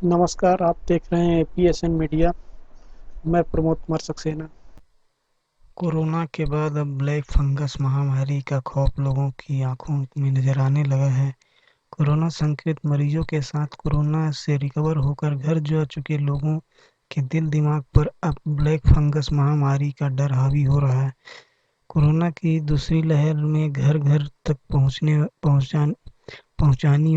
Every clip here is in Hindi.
नमस्कार, आप देख रहे हैं पीएसएन मीडिया। मैं प्रमोद कुमार सक्सेना। कोरोना के बाद अब ब्लैक फंगस महामारी का खौफ लोगों की आंखों में नजर आने लगा है। कोरोना संक्रमित मरीजों के साथ कोरोना से रिकवर होकर घर जा चुके लोगों के दिल दिमाग पर अब ब्लैक फंगस महामारी का डर हावी हो रहा है। कोरोना की दूसरी लहर में घर घर तक पहुंचाने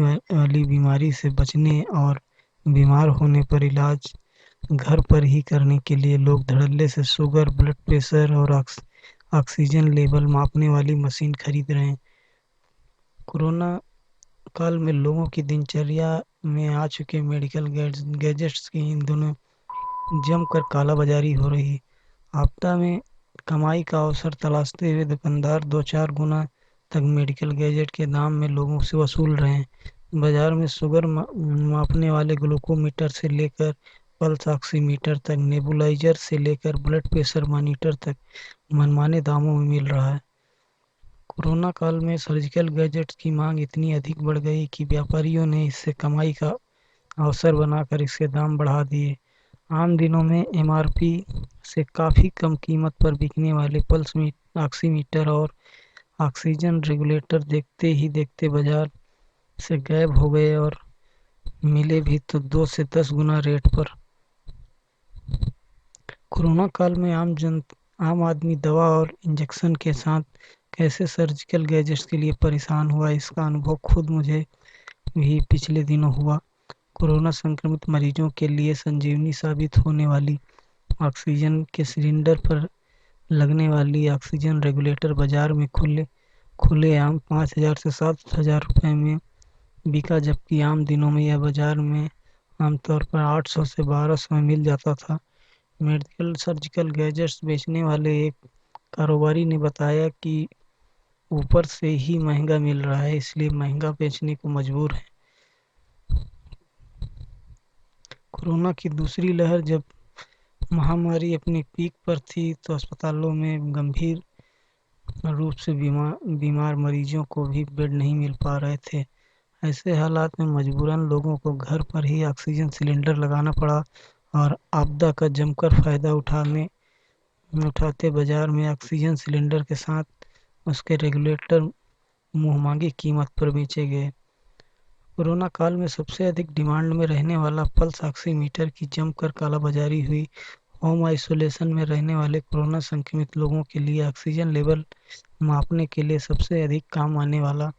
वाली बीमारी से बचने और बीमार होने पर इलाज घर पर ही करने के लिए लोग धड़ल्ले से शुगर, ब्लड प्रेशर और ऑक्सीजन लेवल मापने वाली मशीन खरीद रहे हैं। कोरोना काल में लोगों की दिनचर्या में आ चुके मेडिकल गैजेट्स की इन दोनों जमकर कालाबाजारी हो रही है। आपदा में कमाई का अवसर तलाशते हुए दुकानदार दो चार गुना तक मेडिकल गैजेट के दाम में लोगों से वसूल रहे हैं। बाजार में शुगर मापने वाले ग्लूकोमीटर से लेकर पल्स ऑक्सीमीटर तक, नेबुलाइजर से लेकर ब्लड प्रेशर मॉनिटर तक मनमाने दामों में मिल रहा है। कोरोना काल में सर्जिकल गैजेट्स की मांग इतनी अधिक बढ़ गई कि व्यापारियों ने इससे कमाई का अवसर बनाकर इसके दाम बढ़ा दिए। आम दिनों में एमआरपी से काफ़ी कम कीमत पर बिकने वाले ऑक्सीमीटर और ऑक्सीजन रेगुलेटर देखते ही देखते बाजार से गायब हो गए और मिले भी तो 2 से 10 गुना रेट पर। कोरोना काल में आम आदमी दवा और इंजेक्शन के साथ कैसे सर्जिकल गैजेट्स के लिए परेशान हुआ, इसका अनुभव खुद मुझे भी पिछले दिनों हुआ। कोरोना संक्रमित मरीजों के लिए संजीवनी साबित होने वाली ऑक्सीजन के सिलेंडर पर लगने वाली ऑक्सीजन रेगुलेटर बाजार में खुलेआम 5,000 से 7,000 रुपए में बिका, जबकि आम दिनों में यह बाजार में आमतौर पर 800 से 1200 में मिल जाता था। मेडिकल सर्जिकल गैजेट्स बेचने वाले एक कारोबारी ने बताया कि ऊपर से ही महंगा मिल रहा है, इसलिए महंगा बेचने को मजबूर है। कोरोना की दूसरी लहर जब महामारी अपनी पीक पर थी तो अस्पतालों में गंभीर रूप से बीमार मरीजों को भी बेड नहीं मिल पा रहे थे। ऐसे हालात में मजबूरन लोगों को घर पर ही ऑक्सीजन सिलेंडर लगाना पड़ा और आपदा का जमकर फायदा उठाते बाजार में ऑक्सीजन सिलेंडर के साथ उसके रेगुलेटर मुंहमांगी कीमत पर बेचे गए। कोरोना काल में सबसे अधिक डिमांड में रहने वाला पल्स ऑक्सीमीटर की जमकर कालाबाजारी हुई। होम आइसोलेशन में रहने वाले कोरोना संक्रमित लोगों के लिए ऑक्सीजन लेवल मापने के लिए सबसे अधिक काम आने वाला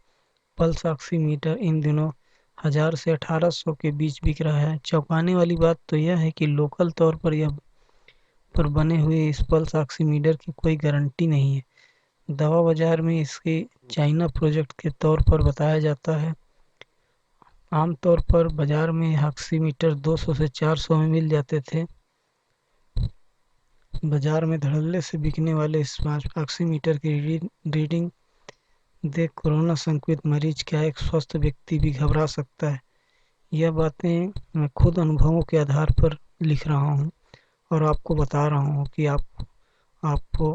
पल्स ऑक्सीमीटर इन दिनों 1000 से 1800 के बीच बिक रहा है। चौंकाने वाली बात तो यह है कि लोकल तौर पर बने हुए इस पल्स ऑक्सीमीटर की कोई गारंटी नहीं है। दवा बाजार में इसके चाइना प्रोजेक्ट के तौर पर बताया जाता है। आमतौर पर बाजार में ऑक्सीमीटर 200 से 400 में मिल जाते थे। बाजार में धड़ल्ले से बिकने वाले इस ऑक्सीमीटर की रीडिंग देख कोरोना संक्रमित मरीज क्या एक स्वस्थ व्यक्ति भी घबरा सकता है। यह बातें मैं खुद अनुभवों के आधार पर लिख रहा हूँ और आपको बता रहा हूँ कि आपको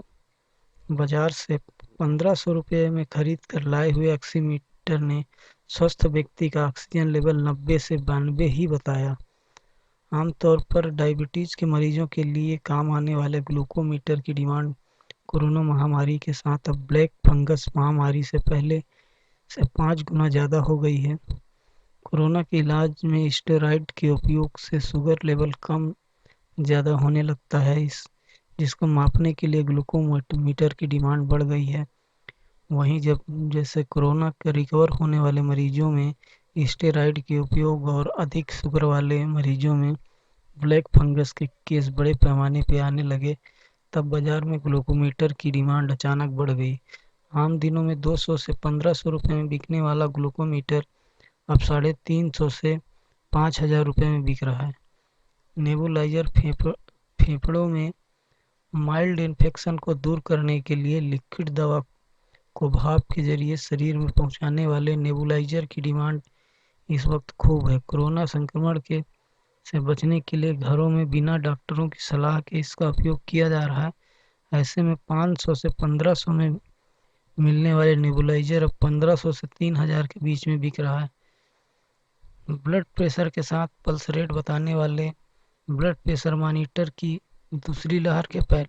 बाजार से 1500 रुपये में खरीद कर लाए हुए ऑक्सीमीटर ने स्वस्थ व्यक्ति का ऑक्सीजन लेवल 90 से 92 ही बताया। आमतौर पर डायबिटीज के मरीजों के लिए काम आने वाले ग्लूकोमीटर की डिमांड कोरोना महामारी के साथ अब ब्लैक फंगस महामारी से पहले से 5 गुना ज़्यादा हो गई है। कोरोना के इलाज में स्टेरॉइड के उपयोग से शुगर लेवल कम ज़्यादा होने लगता है, इस जिसको मापने के लिए ग्लूकोमीटर की डिमांड बढ़ गई है। वहीं जब जैसे कोरोना के रिकवर होने वाले मरीजों में स्टेरॉइड के उपयोग और अधिक शुगर वाले मरीजों में ब्लैक फंगस के केस बड़े पैमाने पे आने लगे, तब बाजार में ग्लूकोमीटर की डिमांड अचानक बढ़ गई। आम दिनों में 200 से 1500 रुपये में बिकने वाला ग्लूकोमीटर अब 350 से 5000 रुपये में बिक रहा है। नेबुलाइजर फेफड़ों में माइल्ड इन्फेक्शन को दूर करने के लिए लिक्विड दवा को भाप के जरिए शरीर में पहुंचाने वाले नेबुलाइजर की डिमांड इस वक्त खूब है। कोरोना संक्रमण के से बचने के लिए घरों में बिना डॉक्टरों की सलाह के इसका उपयोग किया जा रहा है। ऐसे में 500 से 1500 में मिलने वाले नेबुलाइजर अब 1500 से 3000 के बीच में बिक रहा है। ब्लड प्रेशर के साथ पल्स रेट बताने वाले ब्लड प्रेशर मॉनिटर की दूसरी लहर के पहले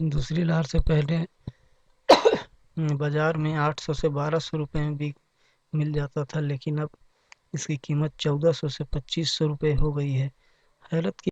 दूसरी लहर से पहले बाजार में 800 से 1200 रुपए में भी मिल जाता था, लेकिन अब इसकी कीमत 1400 से 2500 रुपए हो गई है। हैरत की